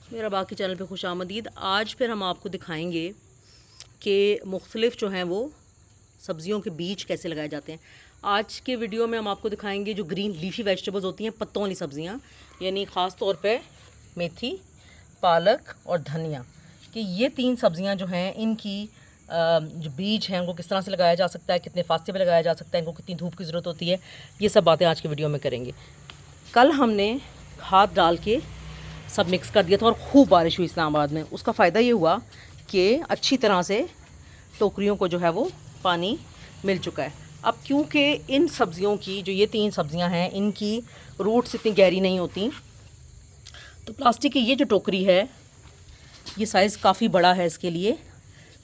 मेरा बाकी चैनल पे खुश आमदीद। आज फिर हम आपको दिखाएंगे कि मुख्तलिफ़ जो हैं वो सब्ज़ियों के बीज कैसे लगाए जाते हैं। आज के वीडियो में हम आपको दिखाएंगे जो ग्रीन लीफी वेजिटेबल्स होती हैं, पत्तों वाली सब्ज़ियाँ, यानी ख़ास तौर पे मेथी, पालक और धनिया, कि ये 3 सब्ज़ियाँ जो हैं इनकी जो बीज हैं उनको किस तरह से लगाया जा सकता है, कितने फासले पे लगाया जा सकता है, इनको कितनी धूप की ज़रूरत होती है, ये सब बातें आज के वीडियो में करेंगे। कल हमने खाद डाल के सब मिक्स कर दिया था और खूब बारिश हुई इस्लामाबाद में। उसका फ़ायदा ये हुआ कि अच्छी तरह से टोकरियों को जो है वो पानी मिल चुका है। अब क्योंकि इन सब्ज़ियों की जो ये 3 सब्ज़ियां हैं इनकी रूट्स इतनी गहरी नहीं होती, तो प्लास्टिक की ये जो टोकरी है ये साइज़ काफ़ी बड़ा है, इसके लिए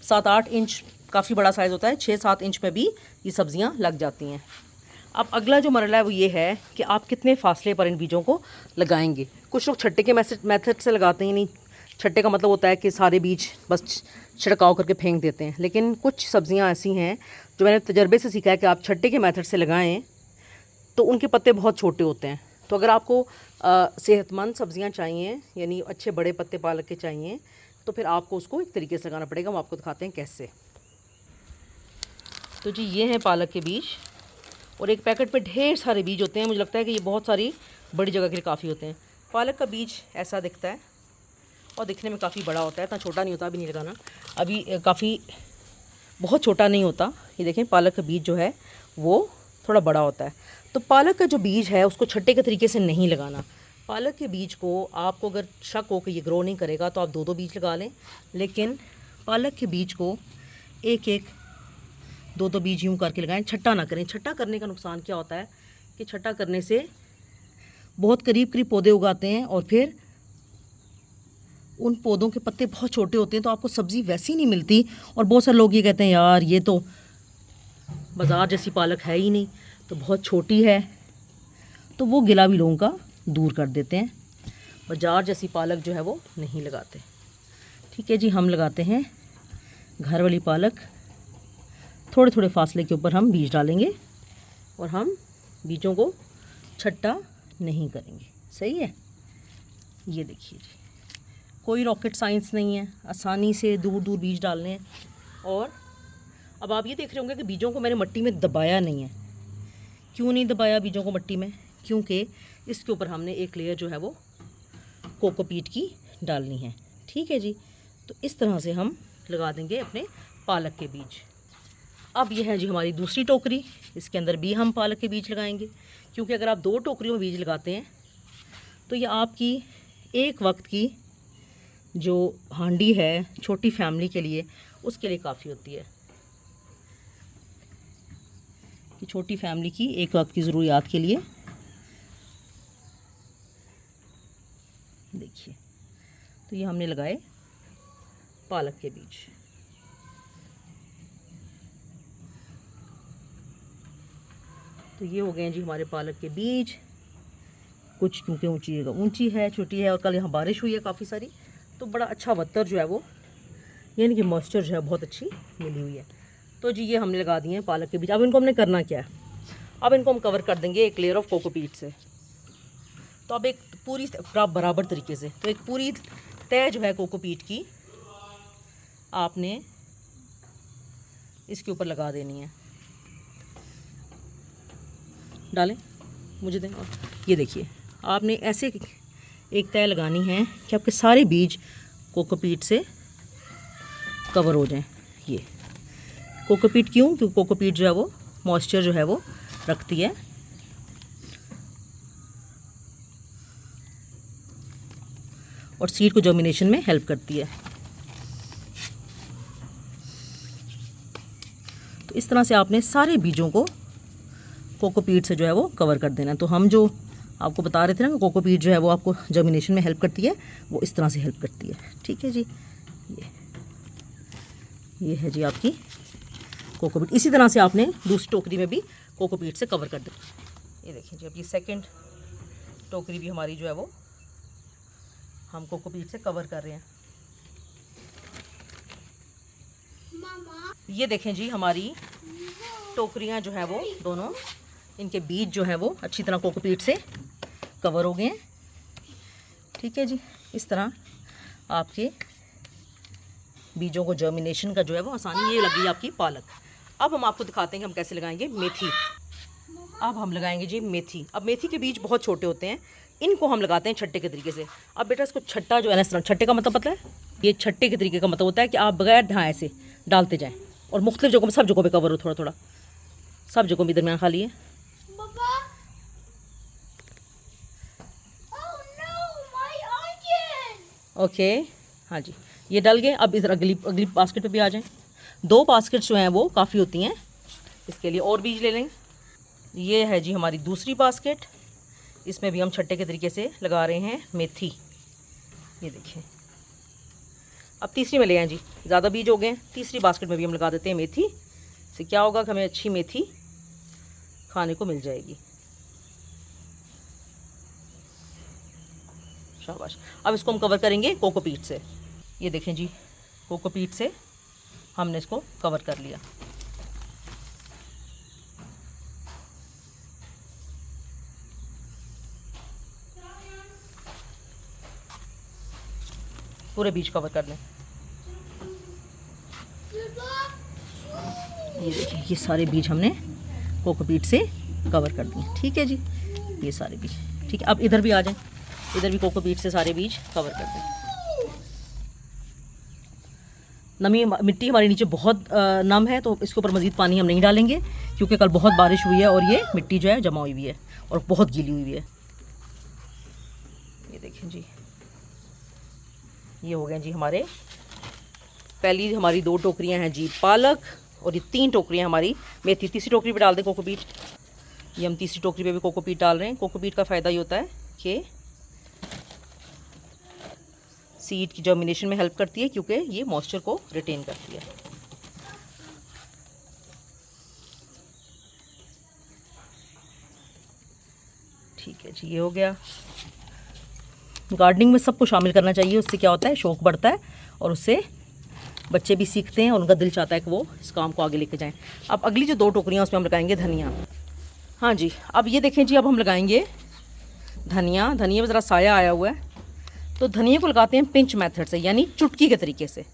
7-8 इंच काफ़ी बड़ा साइज़ होता है। 6-7 इंच में भी ये सब्ज़ियाँ लग जाती हैं। अब अगला जो मरहला है वो ये है कि आप कितने फासले पर इन बीजों को लगाएंगे। कुछ लोग छट्टे के मेथड से लगाते ही नहीं। छट्टे का मतलब होता है कि सारे बीज बस छिड़काव करके फेंक देते हैं, लेकिन कुछ सब्ज़ियां ऐसी हैं जो मैंने तजर्बे से सीखा है कि आप छट्टे के मेथड से लगाएं तो उनके पत्ते बहुत छोटे होते हैं। तो अगर आपको सेहतमंद सब्ज़ियाँ चाहिए, यानी अच्छे बड़े पत्ते पालक के चाहिए, तो फिर आपको उसको एक तरीके से लगाना पड़ेगा। हम आपको दिखाते हैं कैसे। तो जी ये हैं पालक के बीज, और एक पैकेट में ढेर सारे बीज होते हैं। मुझे लगता है कि ये बहुत सारी बड़ी जगह के लिए काफ़ी होते हैं। पालक का बीज ऐसा दिखता है और दिखने में काफ़ी बड़ा होता है, इतना छोटा नहीं होता। अभी नहीं लगाना, अभी काफ़ी बहुत छोटा नहीं होता। ये देखें, पालक का बीज जो है वो थोड़ा बड़ा होता है। तो पालक का जो बीज है उसको छट्टे के तरीके से नहीं लगाना। पालक के बीज को आपको अगर शक हो कि ये ग्रो नहीं करेगा तो आप 2-2 बीज लगा लें, लेकिन पालक के बीज को एक 2-2 बीज यूँ करके लगाएं, छट्टा ना करें। छट्टा करने का नुकसान क्या होता है कि छट्टा करने से बहुत करीब पौधे उगाते हैं और फिर उन पौधों के पत्ते बहुत छोटे होते हैं, तो आपको सब्ज़ी वैसी नहीं मिलती। और बहुत सारे लोग ये कहते हैं यार ये तो बाज़ार जैसी पालक है ही नहीं, तो बहुत छोटी है, तो वो गिला भी लोगों का दूर कर देते हैं। बाज़ार जैसी पालक जो है वो नहीं लगाते। ठीक है जी, हम लगाते हैं घर वाली पालक। थोड़े थोड़े फासले के ऊपर हम बीज डालेंगे और हम बीजों को छट्टा नहीं करेंगे। सही है, ये देखिए जी, कोई रॉकेट साइंस नहीं है, आसानी से दूर दूर बीज डालने हैं। और अब आप ये देख रहे होंगे कि बीजों को मैंने मिट्टी में दबाया नहीं है। क्यों नहीं दबाया बीजों को मिट्टी में? क्योंकि इसके ऊपर हमने एक लेयर जो है वो कोकोपीट की डालनी है। ठीक है जी, तो इस तरह से हम लगा देंगे अपने पालक के बीज। अब यह है जी हमारी दूसरी टोकरी, इसके अंदर भी हम पालक के बीज लगाएंगे। क्योंकि अगर आप 2 टोकरियों में बीज लगाते हैं तो ये आपकी एक वक्त की जो हांडी है छोटी फैमिली के लिए, उसके लिए काफ़ी होती है। कि छोटी फैमिली की एक वक्त की ज़रूरियात के लिए। देखिए, तो ये हमने लगाए पालक के बीज। तो ये हो गए हैं जी हमारे पालक के बीज। कुछ क्योंकि ऊंची है, छोटी है, और कल यहाँ बारिश हुई है काफ़ी सारी, तो बड़ा अच्छा वत्तर जो है वो, यानी कि मॉइस्चर जो है बहुत अच्छी मिली हुई है। तो जी ये हमने लगा दिए हैं पालक के बीज। अब इनको हमने करना क्या है? अब इनको हम कवर कर देंगे एक लेयर ऑफ कोकोपीट से। तो अब एक पूरी बराबर तरीके से, तो एक पूरी तय जो है कोकोपीट की आपने इसके ऊपर लगा देनी है। डालें, मुझे दें। और ये देखिए, आपने ऐसे एक तय लगानी है कि आपके सारे बीज कोकोपीट से कवर हो जाएं। ये कोकोपीट क्यों? क्योंकि कोकोपीट जो है वो मॉइस्चर जो है वो रखती है और सीड को जर्मिनेशन में हेल्प करती है। तो इस तरह से आपने सारे बीजों को कोकोपीट से जो है वो कवर कर देना। तो हम जो आपको बता रहे थे ना कि कोकोपीट जो है वो आपको जर्मिनेशन में हेल्प करती है, वो इस तरह से हेल्प करती है। ठीक है जी, ये है जी आपकी कोकोपीट। इसी तरह से आपने दूसरी टोकरी में भी कोकोपीट से कवर कर देना। ये देखिए जी, अब ये सेकंड टोकरी भी हमारी जो है वो हम कोकोपीट से कवर कर रहे हैं। ये देखें जी, हमारी टोकरियां जो है वो दोनों, इनके बीज जो है वो अच्छी तरह कोकोपीट से कवर हो गए हैं। ठीक है जी, इस तरह आपके बीजों को जर्मिनेशन का जो है वो आसानी। ये लगी आपकी पालक। अब हम आपको दिखाते हैं कि हम कैसे लगाएंगे मेथी। अब हम लगाएंगे जी मेथी। अब मेथी के बीज बहुत छोटे होते हैं, इनको हम लगाते हैं छट्टे के तरीके से। अब बेटा इसको छट्टा जो है ना, इस तरह छट्टे का मतलब पता है, ये छट्टे के तरीके का मतलब होता है कि आप बगैर ध्यान ऐसे डालते जाएँ और मुख्तलिफ जगहों में, सब जगहों पे कवर हो, थोड़ा थोड़ा सब जगहों में दरमियान खाली है। ओके हाँ जी, ये डल गए। अब इधर अगली बास्केट पे भी आ जाएं। 2 बास्केट जो हैं वो काफ़ी होती हैं इसके लिए। और बीज ले लेंगे। ये है जी हमारी दूसरी बास्केट, इसमें भी हम छट्टे के तरीके से लगा रहे हैं मेथी। ये देखिए। अब तीसरी में ले आए जी, ज़्यादा बीज हो गए। तीसरी बास्केट में भी हम लगा देते हैं मेथी। इससे क्या होगा कि हमें अच्छी मेथी खाने को मिल जाएगी। शाबाश। अब इसको हम कवर करेंगे कोकोपीट से। ये देखें जी, कोकोपीट से हमने इसको कवर कर लिया। पूरे बीज कवर कर लें। ये देखिए, ये सारे बीज हमने कोकोपीट से कवर कर दिए। ठीक है जी, ये सारे बीज। ठीक है, अब इधर भी आ जाएं। इधर भी कोकोपीट से सारे बीज कवर कर दें। नमी, मिट्टी हमारे नीचे बहुत नम है, तो इसके ऊपर मज़ीद पानी हम नहीं डालेंगे, क्योंकि कल बहुत बारिश हुई है और ये मिट्टी जो है जमा हुई हुई है और बहुत गीली हुई हुई है। ये देखें जी, ये हो गए जी हमारे। पहली हमारी 2 टोकरियां हैं जी पालक, और ये 3 टोकरियां हमारी मेथी। तीसरी टोकरी पे डाल दें कोकोपीट। ये हम तीसरी टोकरी पे भी कोकोपीट डाल रहे हैं। कोकोपीट का फ़ायदा ये होता है कि सीड की जर्मिनेशन में हेल्प करती है, क्योंकि ये मॉइस्चर को रिटेन करती है। ठीक है जी, ये हो गया। गार्डनिंग में सबको शामिल करना चाहिए, उससे क्या होता है, शौक़ बढ़ता है और उससे बच्चे भी सीखते हैं और उनका दिल चाहता है कि वो इस काम को आगे लेके जाएं। अब अगली जो 2 टोकरियां, उसमें हम लगाएंगे धनिया। हाँ जी, अब ये देखें जी, अब हम लगाएंगे धनिया। धनिया में ज़रा साया आया हुआ है, तो धनिया को लगाते हैं पिंच मेथड से, यानी चुटकी के तरीके से।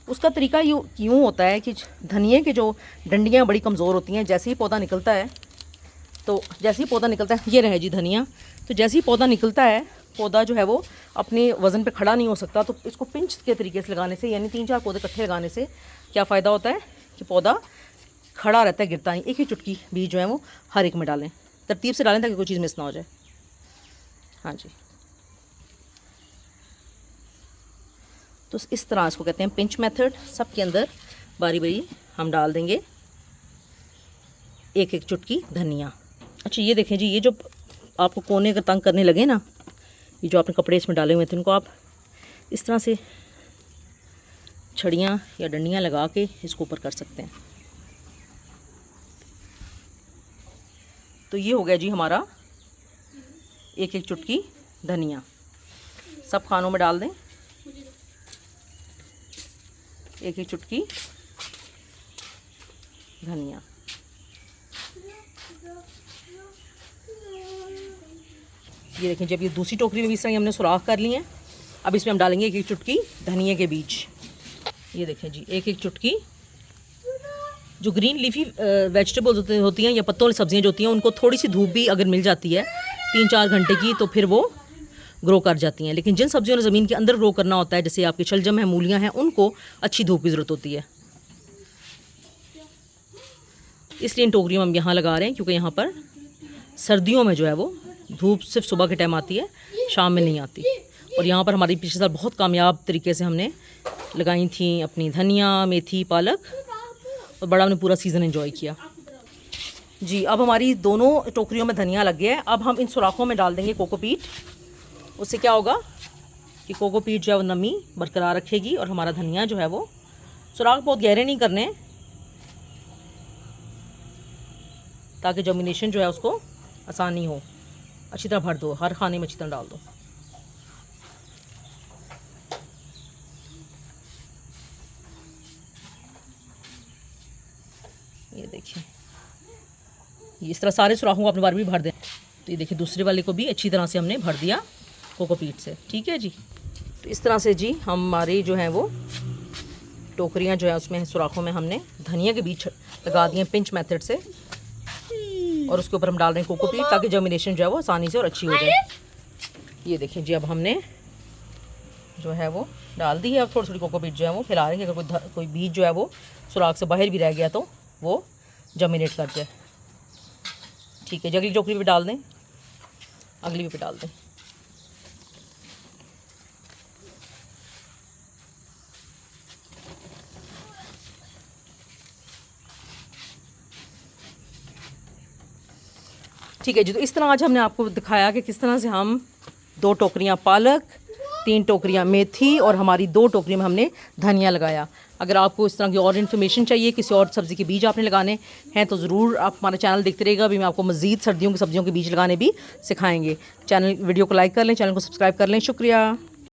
उसका तरीका यूँ होता है कि धनिया के जो डंडियाँ बड़ी कमज़ोर होती हैं, जैसे ही पौधा निकलता है, तो जैसे ही पौधा निकलता है, ये रहे जी धनिया, तो जैसे ही पौधा निकलता है, पौधा जो है वो अपने वज़न पे खड़ा नहीं हो सकता, तो इसको पिंच के तरीके से लगाने से, यानी 3-4 पौधे इकट्ठे लगाने से क्या फ़ायदा होता है कि पौधा खड़ा रहता है, गिरता नहीं। एक ही चुटकी बीज जो है वो हर एक में डालें, तरतीब से डालें ताकि कोई चीज़ मिस ना हो जाए। हाँ जी, तो इस तरह इसको कहते हैं पिंच मेथड। सब के अंदर बारी बारी हम डाल देंगे 1-1 चुटकी धनिया। अच्छा, ये देखें जी, ये जो आपको कोने का तंग करने लगे ना, ये जो आपने कपड़े इसमें डाले हुए थे, इनको आप इस तरह से छड़ियाँ या डंडियाँ लगा के इसको ऊपर कर सकते हैं। तो ये हो गया जी हमारा 1-1 चुटकी धनिया। सब खानों में डाल दें 1-1 चुटकी धनिया। ये देखें, जब ये दूसरी टोकरी में भी इस तरह हमने सुराख कर लिए हैं, अब इसमें हम डालेंगे 1-1 चुटकी धनिया के बीज। ये देखें जी, 1-1 चुटकी। जो ग्रीन लीफी वेजिटेबल्स होती हैं या पत्तों वाली सब्जियां जो होती हैं, उनको थोड़ी सी धूप भी अगर मिल जाती है 3-4 घंटे की, तो फिर वो ग्रो कर जाती हैं। लेकिन जिन सब्जियों ने ज़मीन के अंदर ग्रो करना होता है, जैसे आपकी शलजम है, मूलियाँ हैं, उनको अच्छी धूप की ज़रूरत होती है। इसलिए इन टोकरियों में हम यहाँ लगा रहे हैं, क्योंकि यहाँ पर सर्दियों में जो है वो धूप सिर्फ सुबह के टाइम आती है, शाम में नहीं आती। और यहाँ पर हमारी पिछले साल बहुत कामयाब तरीके से हमने लगाई थी अपनी धनिया, मेथी, पालक, और बड़ा हमने पूरा सीज़न एंजॉय किया जी। अब हमारी दोनों टोकरियों में धनिया लग गया है। अब हम इन सुराखों में डाल देंगे कोकोपीट। उससे क्या होगा कि कोकोपीट जो है वो नमी बरकरार रखेगी और हमारा धनिया जो है वो, सुराख बहुत गहरे नहीं करने, ताकि जर्मिनेशन जो है उसको आसानी हो। अच्छी तरह भर दो, हर खाने में अच्छी तरह डाल दो। ये देखिए, इस तरह सारे सुराखों को अपने बार भी भर दें। तो ये देखिए, दूसरे वाले को भी अच्छी तरह से हमने भर दिया कोकोपीट से। ठीक है जी। तो इस तरह से जी हमारी जो है वो टोकरियाँ जो है उसमें सुराखों में हमने धनिया के बीज लगा दिए पिंच मेथड से, और उसके ऊपर हम डाल रहे हैं कोकोपीट ताकि जर्मिनेशन जो है वो आसानी से और अच्छी हो जाए। ये देखिए जी अब हमने जो है वो डाल दी है। अब थोड़ी थोड़ी कोकोपीट जो है वो फैला रहे हैं, अगर कोई बीज जो है वो सुराख से बाहर भी रह गया तो वो जर्मिनेट कर जाए। ठीक है जी, अगली टोकरी भी डाल दें, अगली भी डाल दें। ठीक है जी, तो इस तरह आज हमने आपको दिखाया कि किस तरह से हम 2 टोकरियां पालक, 3 टोकरियां मेथी और हमारी 2 टोकरियों में हमने धनिया लगाया। अगर आपको इस तरह की और इन्फॉर्मेशन चाहिए, किसी और सब्ज़ी के बीज आपने लगाने हैं तो ज़रूर आप हमारा चैनल देखते रहिएगा। अभी मैं आपको मज़ीद सर्दियों की सब्जियों के बीज लगाने भी सिखाएंगे। वीडियो को लाइक कर लें, चैनल को सब्सक्राइब कर लें। शुक्रिया।